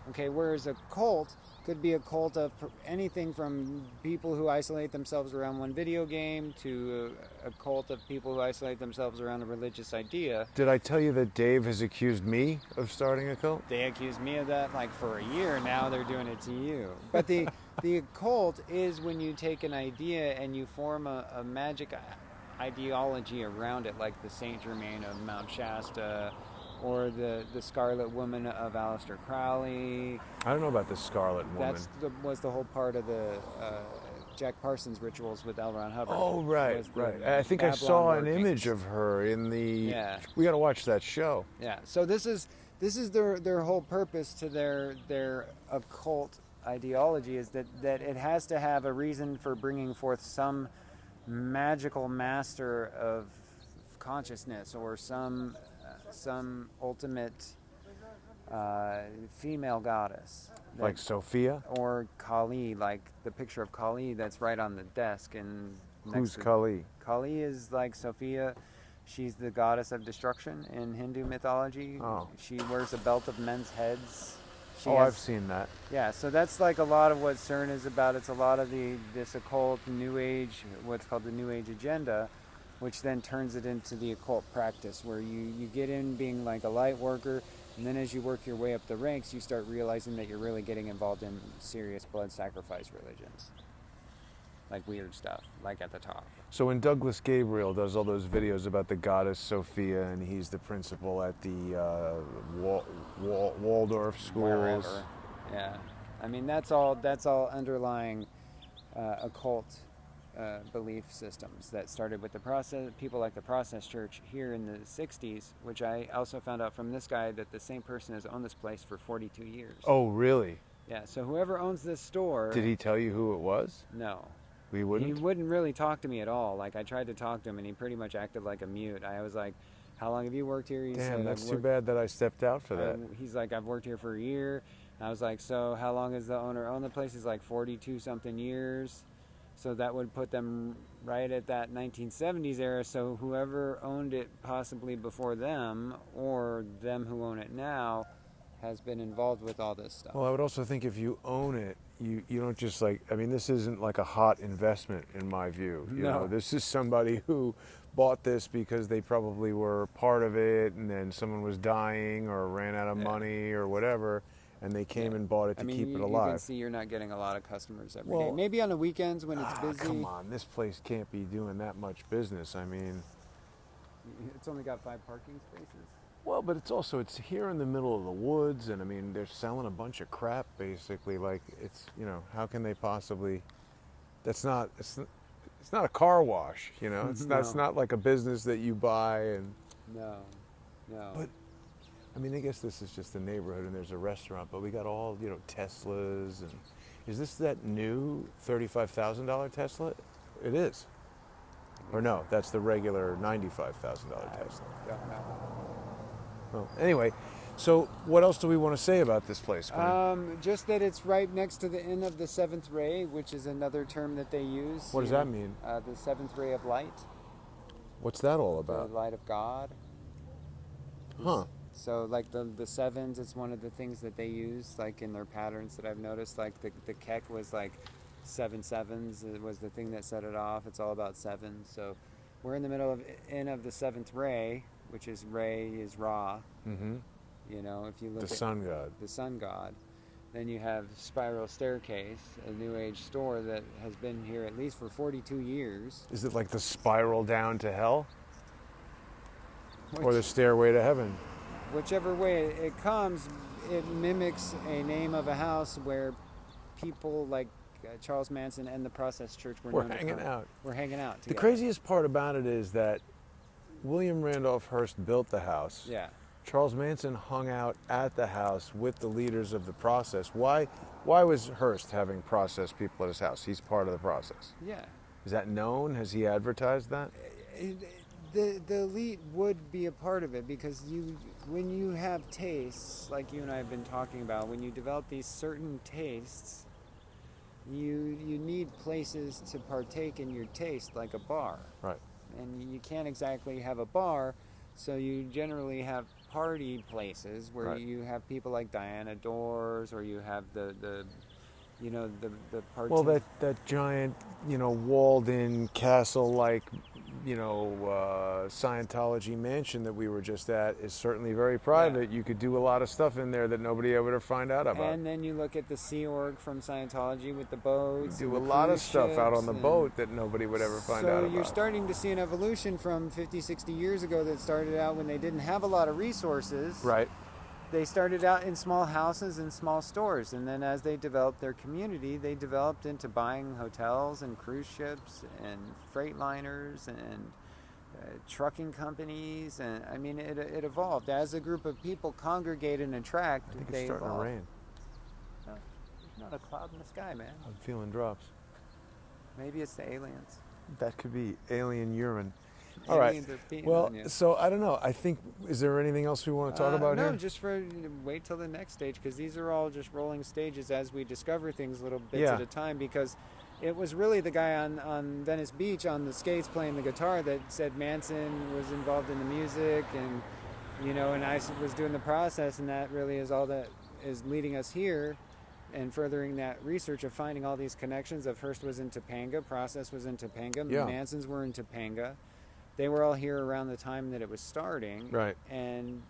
Okay, whereas a cult could be a cult of anything from people who isolate themselves around one video game to a cult of people who isolate themselves around a religious idea. Did I tell you that Dave has accused me of starting a cult? They accused me of that like for a year. Now they're doing it to you. But the occult is when you take an idea and you form a magic ideology around it, like the Saint Germain of Mount Shasta, or the Scarlet Woman of Aleister Crowley. I don't know about the Scarlet Woman. Was the whole part of the Jack Parsons rituals with L. Ron Hubbard. Oh, right, Was the right. I think I Babylon saw an workings. image of her in the. Yeah. We got to watch that show. Yeah. So this is their whole purpose to their occult ideology is that it has to have a reason for bringing forth some magical master of consciousness or some ultimate female goddess. Like Sophia? Or Kali, like the picture of Kali that's right on the desk. And Who's Kali? Kali is like Sophia. She's the goddess of destruction in Hindu mythology. Oh. She wears a belt of men's heads. I've seen that. Yeah, so that's like a lot of what CERN is about. It's a lot of this occult New Age, what's called the New Age agenda, which then turns it into the occult practice, where you get in being like a light worker, and then as you work your way up the ranks, you start realizing that you're really getting involved in serious blood sacrifice religions. Like weird stuff, like at the top. So when Douglas Gabriel does all those videos about the goddess Sophia, and he's the principal at the Waldorf schools. Wherever. Yeah. I mean, that's all underlying occult belief systems that started with people like the Process Church here in the 60s, which I also found out from this guy that the same person has owned this place for 42 years. Oh, really? Yeah, so whoever owns this store... Did he tell you who it was? No. He wouldn't? He wouldn't really talk to me at all. Like, I tried to talk to him, and he pretty much acted like a mute. I was like, how long have you worked here? He Damn, said, that's "I've too worked-" bad that I stepped out for that. He's like, I've worked here for a year. I was like, so how long has the owner owned the place? He's like 42-something years. So that would put them right at that 1970s era. So whoever owned it possibly before them, or them who own it now, has been involved with all this stuff. Well, I would also think if you own it, you don't just this isn't like a hot investment in my view. You know, this is somebody who bought this because they probably were part of it, and then someone was dying or ran out of money or whatever, and they came and bought it to keep it alive. You can see you're not getting a lot of customers every day. Maybe on the weekends when it's busy. Come on, this place can't be doing that much business. I mean, it's only got 5 parking spaces. Well, but it's here in the middle of the woods, and I mean, they're selling a bunch of crap basically. Like, it's, how can they possibly? It's not a car wash, That's not like a business that you buy and. No. But I mean, I guess this is just the neighborhood, and there's a restaurant, but we got all Teslas, and is this that new $35,000 Tesla? It is. Or no, that's the regular $95,000 Tesla. Don't know. Well, anyway, so what else do we want to say about this place, Quinn? Just that it's right next to the Inn of the Seventh Ray, which is another term that they use. What does that mean? The seventh ray of light. What's that all The about? light of God. Huh. So like the sevens, it's one of the things that they use like in their patterns that I've noticed. Like the Keck was like 7 sevens was the thing that set it off. It's all about sevens. So we're in the middle of the seventh ray, which is Ray is Ra. Mm-hmm. You know, if you look The at sun god. the sun god. Then you have Spiral Staircase, a New Age store that has been here at least for 42 years. Is it like the spiral down to hell? Or the Which- stairway to heaven? Whichever way it comes, it mimics a name of a house where people like Charles Manson and the Process Church were We're known to hanging come. out. We're hanging out The together. craziest part about it is that William Randolph Hearst built the house. Yeah. Charles Manson hung out at the house with the leaders of the process. Why was Hearst having process people at his house? He's part of the process. Yeah. Is that known? Has he advertised that? The elite would be a part of it because when you have tastes like you and I have been talking about, when you develop these certain tastes, you need places to partake in your taste, like a bar. Right. And you can't exactly have a bar, so you generally have party places where Right. you have people like Diana Dors, or you have the party. Well, that giant, walled-in castle-like, Scientology mansion that we were just at is certainly very private. You could do a lot of stuff in there that nobody ever find out about. And then you look at the Sea Org from Scientology with the boats. You do a and the lot of cruise stuff out on the ships, boat that nobody would ever find out So about. you're starting to see an evolution from 50, 60 years ago that started out when they didn't have a lot of resources. Right. They started out in small houses and small stores, and then as they developed their community, they developed into buying hotels and cruise ships and freight liners and trucking companies, and I mean it evolved as a group of people congregate and attract. I think they it's starting evolved. to rain. No, there's not a cloud in the sky, man. I'm feeling drops. Maybe it's the aliens. That could be alien urine. All right. Aliens are peeing Well, on you. so I don't know. I think, is there anything else we want to talk about no, here? just wait till the next stage, because these are all just rolling stages as we discover things little bits Yeah. at a time. Because it was really the guy on Venice Beach on the skates playing the guitar that said Manson was involved in the music, and and I was doing the process, and that really is all that is leading us here and furthering that research of finding all these connections. Of Hearst was in Topanga, Process was in Topanga, Yeah. Mansons were in Topanga. They were all here around the time that it was starting. Right. And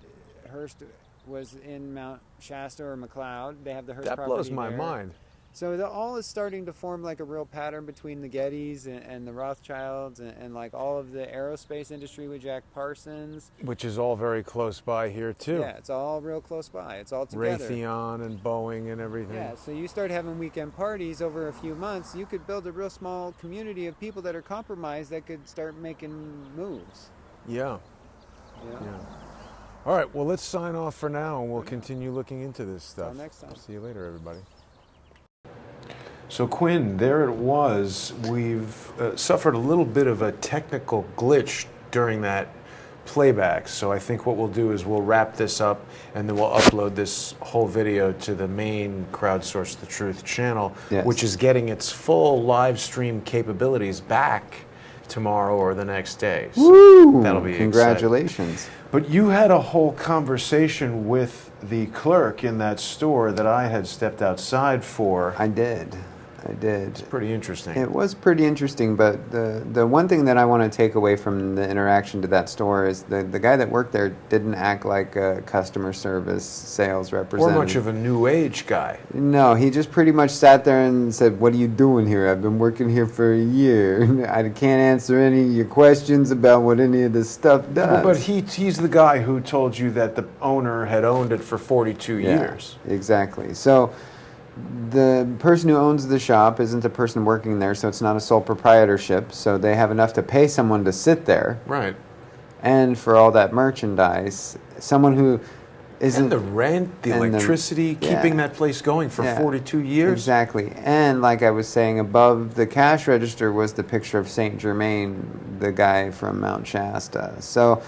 Hearst was in Mount Shasta or McLeod. They have the Hearst That property blows my there. mind. So it all is starting to form like a real pattern between the Gettys and the Rothschilds and like all of the aerospace industry with Jack Parsons. Which is all very close by here, too. Yeah, it's all real close by. It's all together. Raytheon and Boeing and everything. Yeah, so you start having weekend parties over a few months, you could build a real small community of people that are compromised that could start making moves. Yeah. You know? Yeah. All right. Well, let's sign off for now, and we'll continue looking into this stuff. Till next time. See you later, everybody. So, Quinn, there it was. We've suffered a little bit of a technical glitch during that playback. So I think what we'll do is we'll wrap this up, and then we'll upload this whole video to the main Crowdsource the Truth channel, Yes. which is getting its full live stream capabilities back tomorrow or the next day. So Woo! that'll be exciting. Congratulations. But you had a whole conversation with the clerk in that store that I had stepped outside for. I did. Pretty interesting. It was pretty interesting, but the one thing that I want to take away from the interaction to that store is the guy that worked there didn't act like a customer service sales Or representative. much of a new age guy. No, he just pretty much sat there and said, "What are you doing here? I've been working here for a year. I can't answer any of your questions about what any of this stuff does." But he's the guy who told you that the owner had owned it for 42 Yeah, years. Exactly. So the person who owns the shop isn't a person working there, so it's not a sole proprietorship. So they have enough to pay someone to sit there, Right. and for all that merchandise, someone who isn't And the rent, the and the- electricity, yeah. keeping that place going for Yeah, 42 years. Exactly. And like I was saying, above the cash register was the picture of Saint Germain, the guy from Mount Shasta. So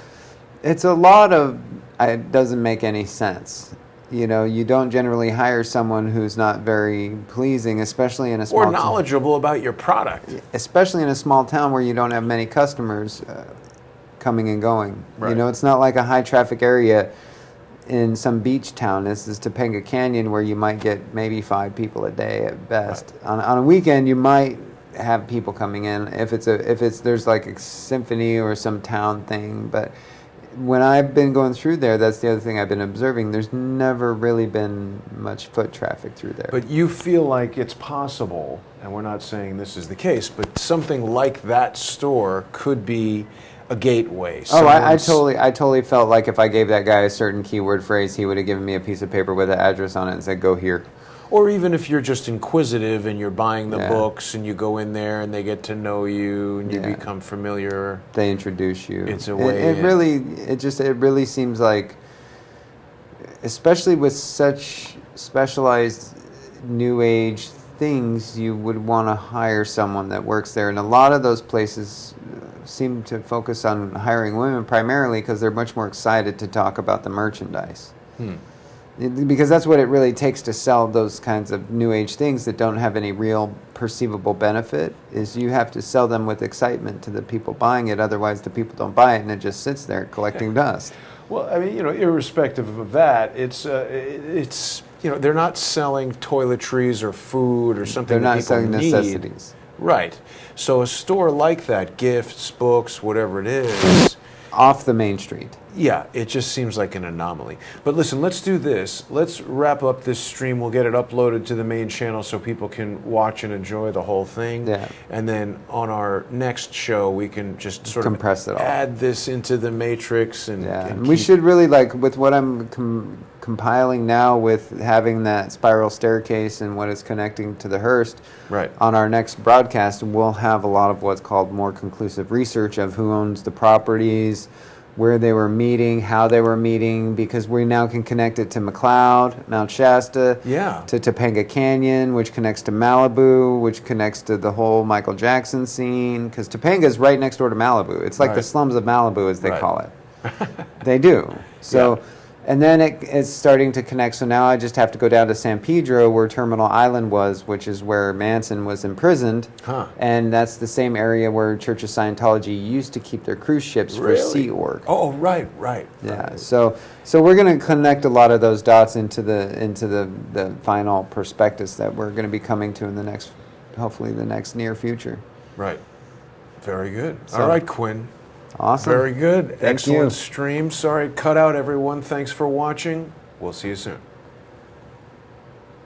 it's a lot of, it doesn't make any sense. You don't generally hire someone who's not very pleasing, especially in a small Or knowledgeable about your product. especially in a small town where you don't have many customers coming and going. Right. It's not like a high traffic area in some beach town. This is Topanga Canyon, where you might get maybe 5 people a day at best. On a weekend, you might have people coming in if there's like a symphony or some town thing. But when I've been going through there, that's the other thing I've been observing. There's never really been much foot traffic through there. But you feel like it's possible, and we're not saying this is the case, but something like that store could be a gateway. Oh, I totally felt like if I gave that guy a certain keyword phrase, he would have given me a piece of paper with an address on it and said, "Go here." Or even if you're just inquisitive and you're buying the Yeah. books and you go in there and they get to know you and you Yeah. become familiar. They introduce you. It's a way It in. really seems like, especially with such specialized new age things, you would want to hire someone that works there. And a lot of those places seem to focus on hiring women primarily because they're much more excited to talk about the merchandise. Because that's what it really takes to sell those kinds of new age things that don't have any real perceivable benefit, is you have to sell them with excitement to the people buying it. Otherwise the people don't buy it and it just sits there collecting dust. Well, I mean, irrespective of that, it's they're not selling toiletries or food or something. They're that not people selling need. necessities. Right. So a store like that, gifts, books, whatever it is, Off the main street. yeah, it just seems like an anomaly. But listen, let's do this. Let's wrap up this stream. We'll get it uploaded to the main channel so people can watch and enjoy the whole thing. Yeah. And then on our next show, we can just sort Compress of it all. add this into the matrix. And, Yeah, and and we keep- should really, like, with what I'm compiling now with having that spiral staircase and what it's connecting to the Hearst. Right. On our next broadcast, we'll have a lot of what's called more conclusive research of who owns the properties, where they were meeting, how they were meeting, because we now can connect it to McLeod, Mount Shasta, Yeah. to Topanga Canyon, which connects to Malibu, which connects to the whole Michael Jackson scene, because Topanga is right next door to Malibu. It's like the Right. slums of Malibu, as they Right. call it. They do. So, Yeah. and then it's starting to connect. So now I just have to go down to San Pedro, where Terminal Island was, which is where Manson was imprisoned. Huh. And that's the same area where Church of Scientology used to keep their cruise ships for Really? Sea Org. Oh, right. Yeah. So we're going to connect a lot of those dots into the final prospectus that we're going to be coming to in the next, hopefully the next near future. Right. Very good. So- All right, Quinn. Awesome. Very good. Thank Excellent you. stream. Sorry, cut out everyone. Thanks for watching. We'll see you soon.